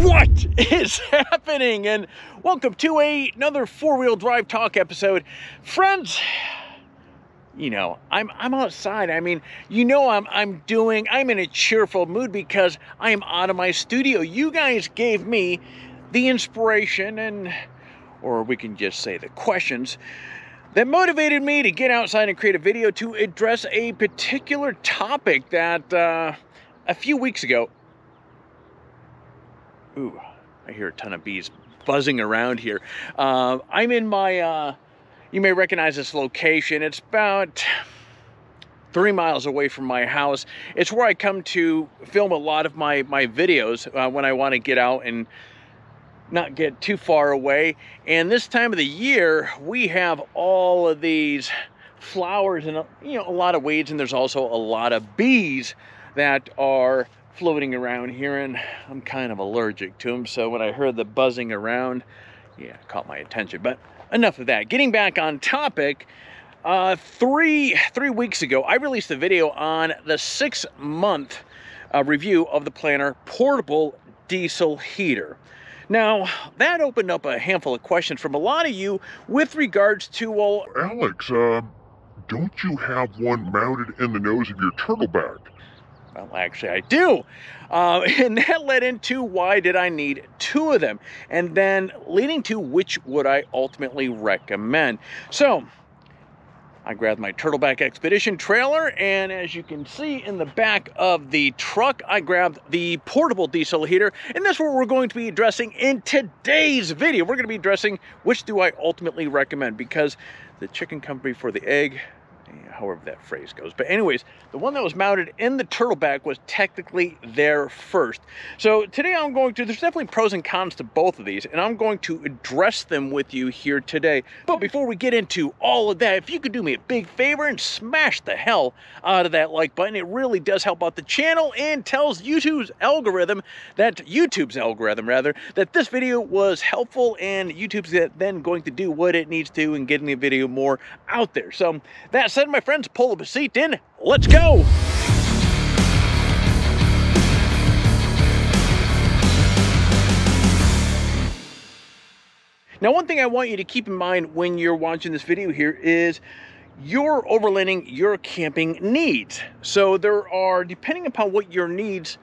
What is happening? And welcome to another four-wheel drive talk episode. Friends, you know, I'm outside. I mean, you know, I'm in a cheerful mood because I am out of my studio. You guys gave me the inspiration or we can just say the questions that motivated me to get outside and create a video to address a particular topic that a few weeks ago. Ooh, I hear a ton of bees buzzing around here. I'm in my, you may recognize this location. It's about 3 miles away from my house. It's where I come to film a lot of my videos when I want to get out and not get too far away. And this time of the year, we have all of these flowers and, you know, a lot of weeds, and there's also a lot of bees that are floating around here, and I'm kind of allergic to them. So when I heard the buzzing around, yeah, it caught my attention. But enough of that. Getting back on topic, three weeks ago, I released a video on the 6-month review of the Planar portable diesel heater. Now, that opened up a handful of questions from a lot of you with regards to, well, Alex, don't you have one mounted in the nose of your Turtleback? Well, actually, I do. And that led into why did I need 2 of them? And then leading to which would I ultimately recommend. So I grabbed my Turtleback Expedition trailer, and as you can see in the back of the truck, I grabbed the portable diesel heater, and that's what we're going to be addressing in today's video. We're going to be addressing which do I ultimately recommend, because the chicken come before the egg, however that phrase goes. But anyways, the one that was mounted in the Turtleback was technically there first. So today there's definitely pros and cons to both of these, and I'm going to address them with you here today. But before we get into all of that, if you could do me a big favor and smash the hell out of that like button, it really does help out the channel and tells YouTube's algorithm that this video was helpful, and YouTube's then going to do what it needs to in getting the video more out there. So that said, my friends, pull up a seat in. Let's go. Now, one thing I want you to keep in mind when you're watching this video here is your overlanding, your camping needs. So there are, depending upon what your needs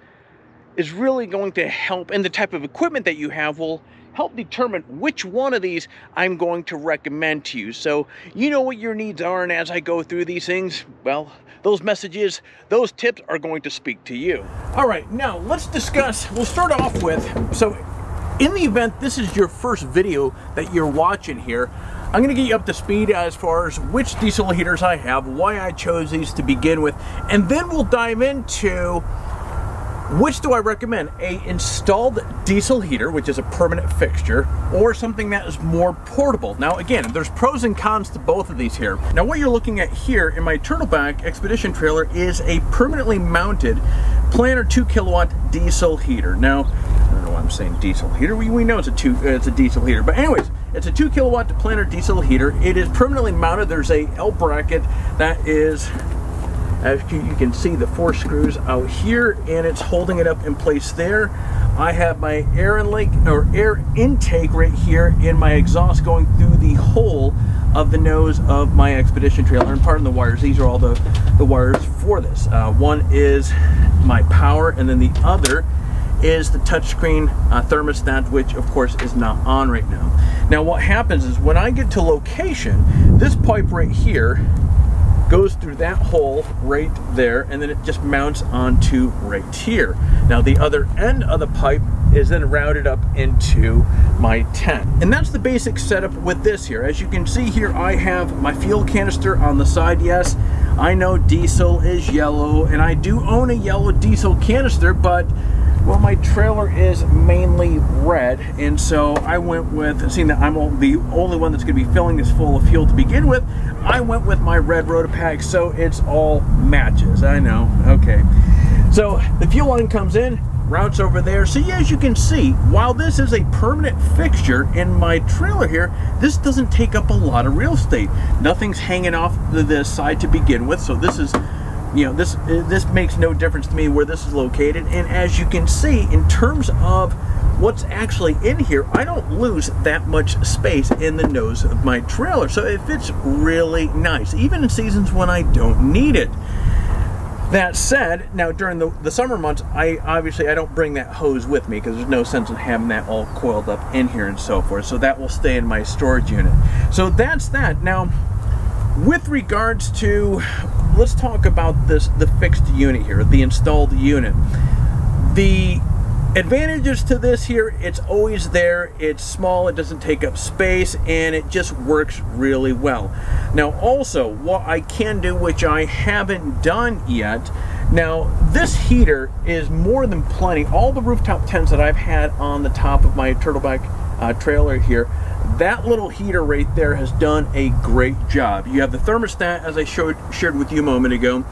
is really going to help, and the type of equipment that you have will help determine which one of these I'm going to recommend to you. So you know what your needs are, and as I go through these things, well, those messages, those tips are going to speak to you. All right, now let's discuss, we'll start off with, so in the event this is your first video that you're watching here, I'm going to get you up to speed as far as which diesel heaters I have, why I chose these to begin with, and then we'll dive into which do I recommend, a installed diesel heater, which is a permanent fixture, or something that is more portable. Now again, there's pros and cons to both of these here. Now what you're looking at here in my Turtleback Expedition trailer is a permanently mounted Planar 2 kilowatt diesel heater. Now, I don't know why I'm saying diesel heater. We know it's a diesel heater, but anyways, it's a 2 kilowatt Planar diesel heater. It is permanently mounted. There's a L bracket that is, as you can see, the 4 screws out here, and it's holding it up in place there. I have my air intake right here in my exhaust going through the hole of the nose of my Expedition trailer, and pardon the wires, these are all the wires for this. One is my power, and then the other is the touchscreen thermostat, which of course is not on right now. Now what happens is when I get to location, this pipe right here goes through that hole right there, and then it just mounts onto right here. Now the other end of the pipe is then routed up into my tent. And that's the basic setup with this here. As you can see here, I have my fuel canister on the side. Yes, I know diesel is yellow, and I do own a yellow diesel canister, but well, my trailer is mainly red, and so I went with, seeing that I'm the only one that's going to be filling this full of fuel to begin with, I went with my red Rotopack, so it's all matches. I know, okay. So the fuel line comes in, routes over there. So yeah, as you can see, while this is a permanent fixture in my trailer here, this doesn't take up a lot of real estate. Nothing's hanging off the side to begin with, so this is, you know, this makes no difference to me where this is located. And as you can see, in terms of what's actually in here, I don't lose that much space in the nose of my trailer. So it fits really nice, even in seasons when I don't need it. That said, now during the summer months, I don't bring that hose with me because there's no sense in having that all coiled up in here and so forth. So that will stay in my storage unit. So that's that. Now, with regards to, let's talk about the fixed unit here, the installed unit. The advantages to this here, it's always there, it's small, it doesn't take up space, and it just works really well. Now also, what I can do, which I haven't done yet, now this heater is more than plenty. All the rooftop tents that I've had on the top of my Turtleback trailer here, that little heater right there has done a great job. You have the thermostat, as I shared with you a moment ago.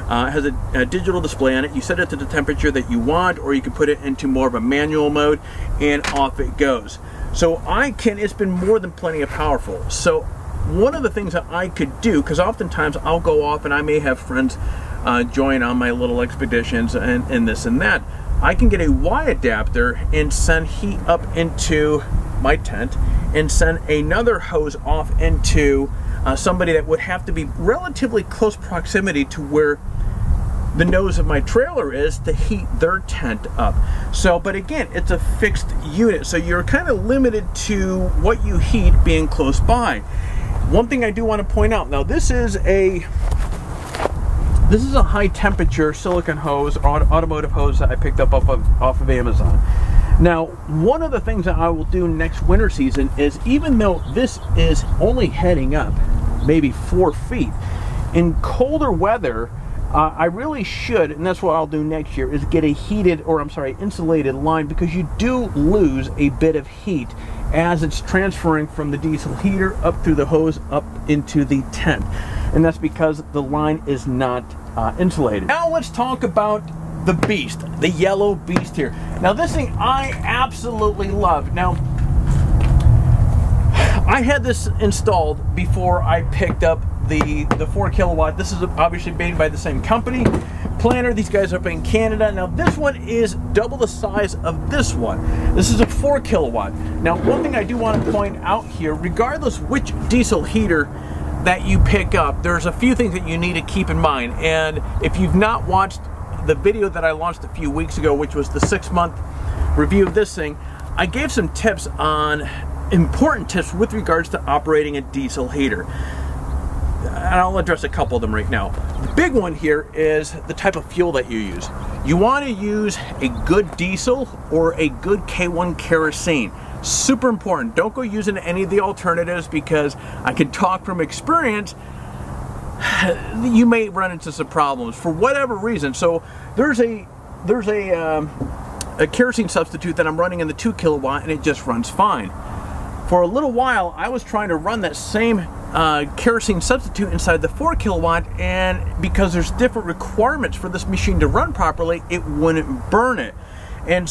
It has a digital display on it. You set it to the temperature that you want, or you can put it into more of a manual mode, and off it goes. So it's been more than plenty of powerful. So one of the things that I could do, because oftentimes I'll go off and I may have friends join on my little expeditions and this and that, I can get a Y adapter and send heat up into my tent and send another hose off into somebody that would have to be relatively close proximity to where the nose of my trailer is to heat their tent up. So, but again, it's a fixed unit, so you're kind of limited to what you heat being close by. One thing I do want to point out, now this is a high temperature silicone hose, automotive hose that I picked up off of Amazon. Now, one of the things that I will do next winter season is, even though this is only heading up maybe 4 feet, in colder weather, I really should, and that's what I'll do next year, is get a insulated line, because you do lose a bit of heat as it's transferring from the diesel heater up through the hose up into the tent. And that's because the line is not insulated. Now let's talk about the beast, the yellow beast here. Now this thing I absolutely love. Now, I had this installed before I picked up the 4 kilowatt. This is obviously made by the same company, Planar. These guys are up in Canada. Now this one is double the size of this one. This is a 4 kilowatt. Now one thing I do want to point out here, regardless which diesel heater that you pick up, there's a few things that you need to keep in mind. And if you've not watched the video that I launched a few weeks ago, which was the 6-month review of this thing, I gave some tips on important tips with regards to operating a diesel heater. And I'll address a couple of them right now. The big one here is the type of fuel that you use. You want to use a good diesel or a good K1 kerosene. Super important. Don't go using any of the alternatives, because I can talk from experience, you may run into some problems for whatever reason. So there's a kerosene substitute that I'm running in the 2 kilowatt, and it just runs fine. For a little while, I was trying to run that same kerosene substitute inside the 4 kilowatt, and because there's different requirements for this machine to run properly, it wouldn't burn it. And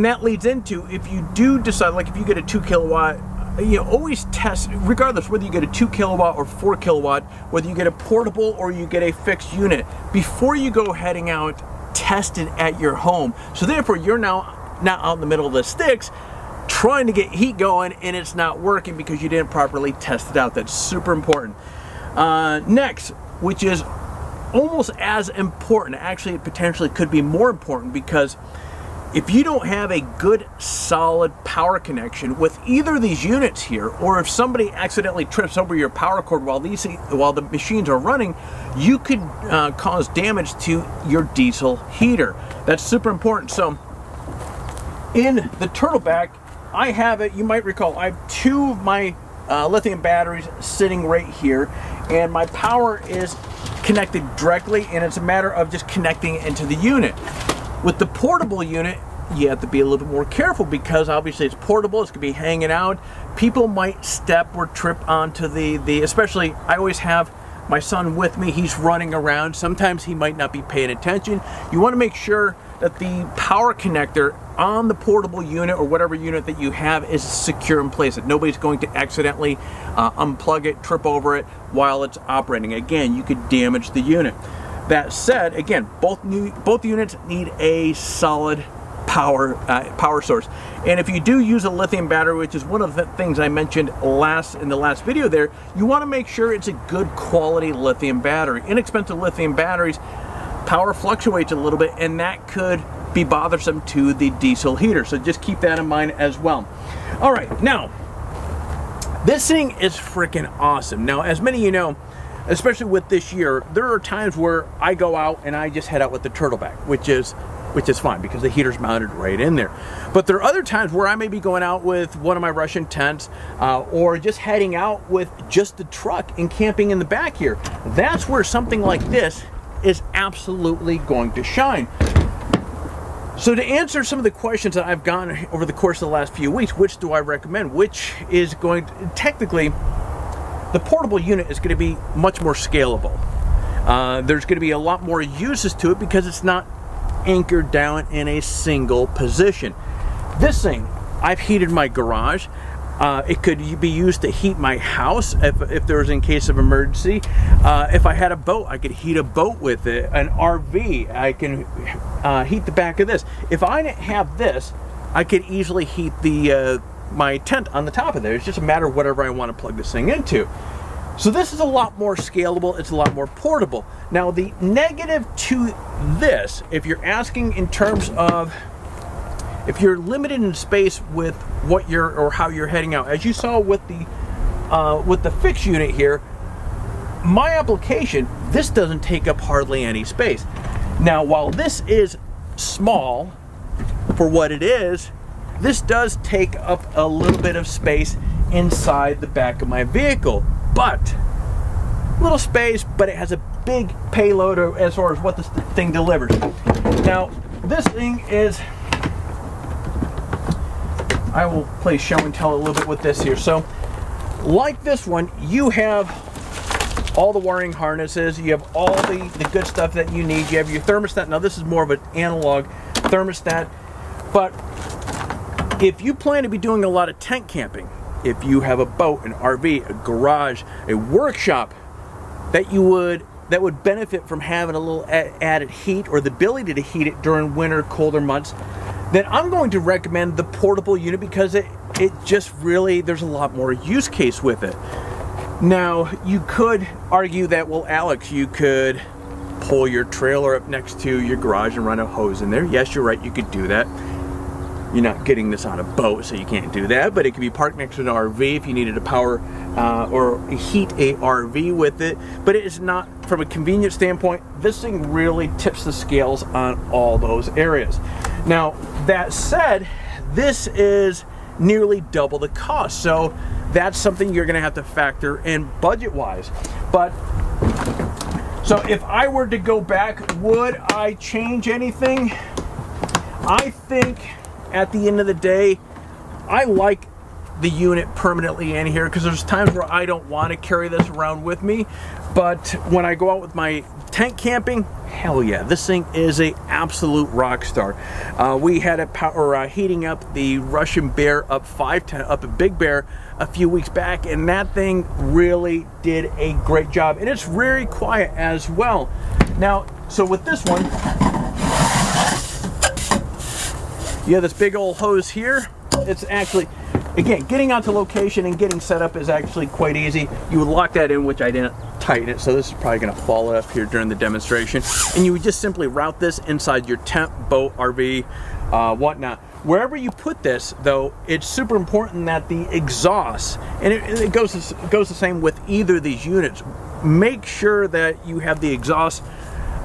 that leads into, if you do decide, like if you get a 2 kilowatt, you always test, regardless whether you get a 2 kilowatt or 4 kilowatt, whether you get a portable or you get a fixed unit, before you go heading out, test it at your home. So therefore, you're now not out in the middle of the sticks trying to get heat going and it's not working because you didn't properly test it out. That's super important. Next, which is almost as important, actually it potentially could be more important, because if you don't have a good solid power connection with either of these units here, or if somebody accidentally trips over your power cord while the machines are running, you could cause damage to your diesel heater. That's super important. So in the Turtleback, I have it, you might recall, I have 2 of my lithium batteries sitting right here, and my power is connected directly, and it's a matter of just connecting it into the unit. With the portable unit, you have to be a little bit more careful, because obviously it's portable, it's going to be hanging out. People might step or trip onto especially, I always have my son with me, he's running around. Sometimes he might not be paying attention. You want to make sure that the power connector on the portable unit or whatever unit that you have is secure in place, that nobody's going to accidentally unplug it, trip over it while it's operating. Again, you could damage the unit. That said, again, both units need a solid power source. And if you do use a lithium battery, which is one of the things I mentioned in the last video there, you want to make sure it's a good quality lithium battery. Inexpensive lithium batteries, power fluctuates a little bit, and that could be bothersome to the diesel heater. So just keep that in mind as well. All right, now this thing is freaking awesome. Now, as many of you know, especially with this year, there are times where I go out and I just head out with the Turtleback, which is fine because the heater's mounted right in there. But there are other times where I may be going out with one of my Russian tents or just heading out with just the truck and camping in the back here. That's where something like this is absolutely going to shine. So to answer some of the questions that I've gotten over the course of the last few weeks, which do I recommend? Which is going to, technically, the portable unit is going to be much more scalable. There's going to be a lot more uses to it because it's not anchored down in a single position. This thing, I've heated my garage. It could be used to heat my house if there was in case of emergency. If I had a boat, I could heat a boat with it. An RV, I can heat the back of this. If I didn't have this, I could easily heat the my tent on the top of there. It's just a matter of whatever I want to plug this thing into. So this is a lot more scalable, it's a lot more portable. Now the negative to this, if you're asking in terms of if you're limited in space with what you're or how you're heading out, as you saw with the fixed unit here, my application, this doesn't take up hardly any space. Now while this is small for what it is, this does take up a little bit of space inside the back of my vehicle. But little space, but it has a big payload as far as what this thing delivers. Now this thing is, I will play show and tell a little bit with this here. So like this one, you have all the wiring harnesses, you have all the good stuff that you need. You have your thermostat. Now this is more of an analog thermostat, but if you plan to be doing a lot of tent camping, if you have a boat, an RV, a garage, a workshop that would benefit from having a little added heat or the ability to heat it during winter, colder months, then I'm going to recommend the portable unit because it just really, there's a lot more use case with it. Now, you could argue that, well, Alex, you could pull your trailer up next to your garage and run a hose in there. Yes, you're right, you could do that. You're not getting this on a boat, so you can't do that, but it can be parked next to an RV if you needed to power or heat a RV with it. But it is not, from a convenience standpoint, this thing really tips the scales on all those areas. Now, that said, this is nearly double the cost, so that's something you're gonna have to factor in budget-wise. But, so if I were to go back, would I change anything? I think at the end of the day, I like the unit permanently in here because there's times where I don't want to carry this around with me, but when I go out with my tent camping, hell yeah, this thing is a absolute rock star. We had it heating up the Russian Bear up a Big Bear a few weeks back, and that thing really did a great job, and it's very quiet as well. Now, so with this one, you have this big old hose here. It's actually, again, getting onto location and getting set up is actually quite easy. You would lock that in, which I didn't tighten it, so this is probably gonna fall up here during the demonstration. And you would just simply route this inside your tent, boat, RV, whatnot. Wherever you put this, though, it's super important that the exhaust, and it goes the same with either of these units, make sure that you have the exhaust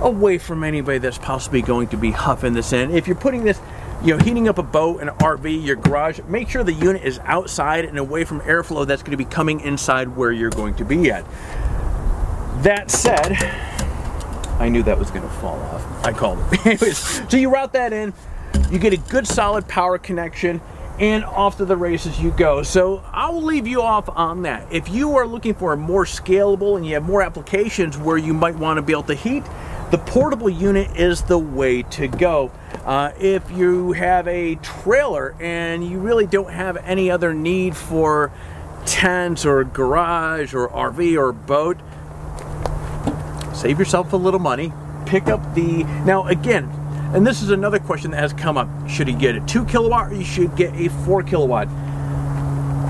away from anybody that's possibly going to be huffing this in. If you're putting this, you know, heating up a boat, an RV, your garage, make sure the unit is outside and away from airflow that's going to be coming inside where you're going to be at. That said, I knew that was going to fall off. I called it. Anyways, so you route that in, you get a good solid power connection, and off to the races you go. So I'll leave you off on that. If you are looking for a more scalable and you have more applications where you might want to be able to heat, the portable unit is the way to go. If you have a trailer and you really don't have any other need for tents or garage or RV or boat, save yourself a little money, pick up the, now again, And this is another question that has come up. Should you get a 2 kilowatt or you should get a 4 kilowatt?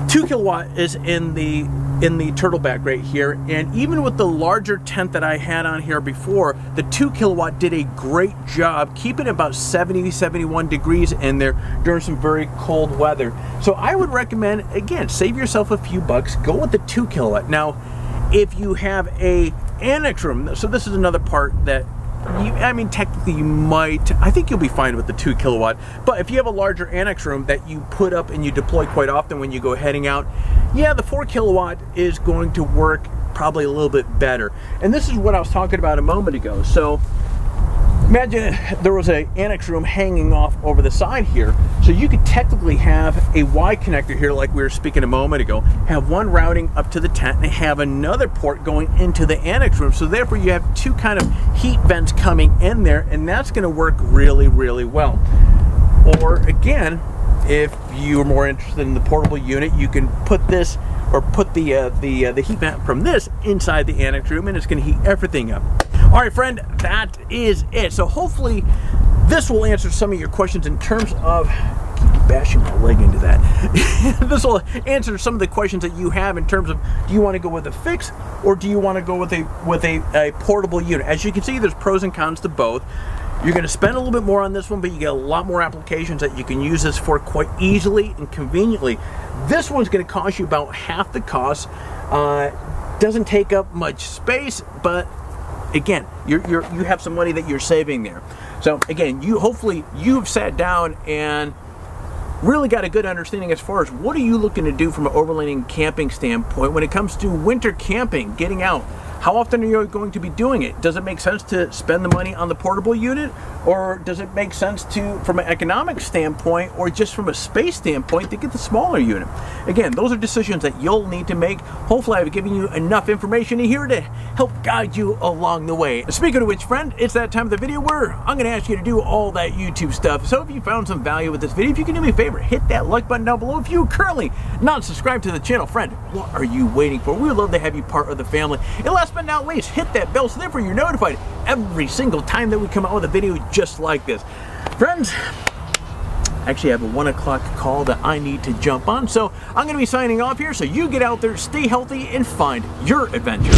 2 kilowatt is in the Turtleback right here, and even with the larger tent that I had on here before, the 2 kilowatt did a great job keeping about 70, 71 degrees in there during some very cold weather. So I would recommend, again, save yourself a few bucks, go with the 2 kilowatt. Now, if you have a annex room, so this is another part that I mean, technically you might, I think you'll be fine with the 2 kilowatt, but if you have a larger annex room that you put up and you deploy quite often when you go heading out, yeah, the 4 kilowatt is going to work probably a little bit better. And this is what I was talking about a moment ago. So imagine there was an annex room hanging off over the side here, so you could technically have a Y connector here like we were speaking a moment ago, have one routing up to the tent and have another port going into the annex room, so therefore you have 2 kind of heat vents coming in there, and that's going to work really, really well. Or again, if you're more interested in the portable unit, you can put this, or put the heat vent from this inside the annex room, and it's going to heat everything up. All right, friend, that is it. So hopefully this will answer some of your questions in terms of, keep bashing my leg into that. This will answer some of the questions that you have in terms of, do you want to go with a fix or do you want to go with a portable unit? As you can see, there's pros and cons to both. You're going to spend a little bit more on this one, but you get a lot more applications that you can use this for quite easily and conveniently. This one's going to cost you about half the cost. Doesn't take up much space, but again, you have some money that you're saving there. So again, hopefully you've sat down and really got a good understanding as far as what are you looking to do from an overlanding camping standpoint when it comes to winter camping, getting out. How often are you going to be doing it? Does it make sense to spend the money on the portable unit, or does it make sense to, from an economic standpoint or just from a space standpoint, to get the smaller unit? Again, those are decisions that you'll need to make. Hopefully I've given you enough information here to help guide you along the way. Speaking of which, friend, it's that time of the video where I'm going to ask you to do all that YouTube stuff. So if you found some value with this video, if you can do me a favor, hit that like button down below. If you are currently not subscribed to the channel, friend, what are you waiting for? We would love to have you part of the family. And last but not least, hit that bell so therefore you're notified every single time that we come out with a video just like this. Friends, I actually have a 1 o'clock call that I need to jump on, so I'm going to be signing off here, so you get out there, stay healthy, and find your adventure.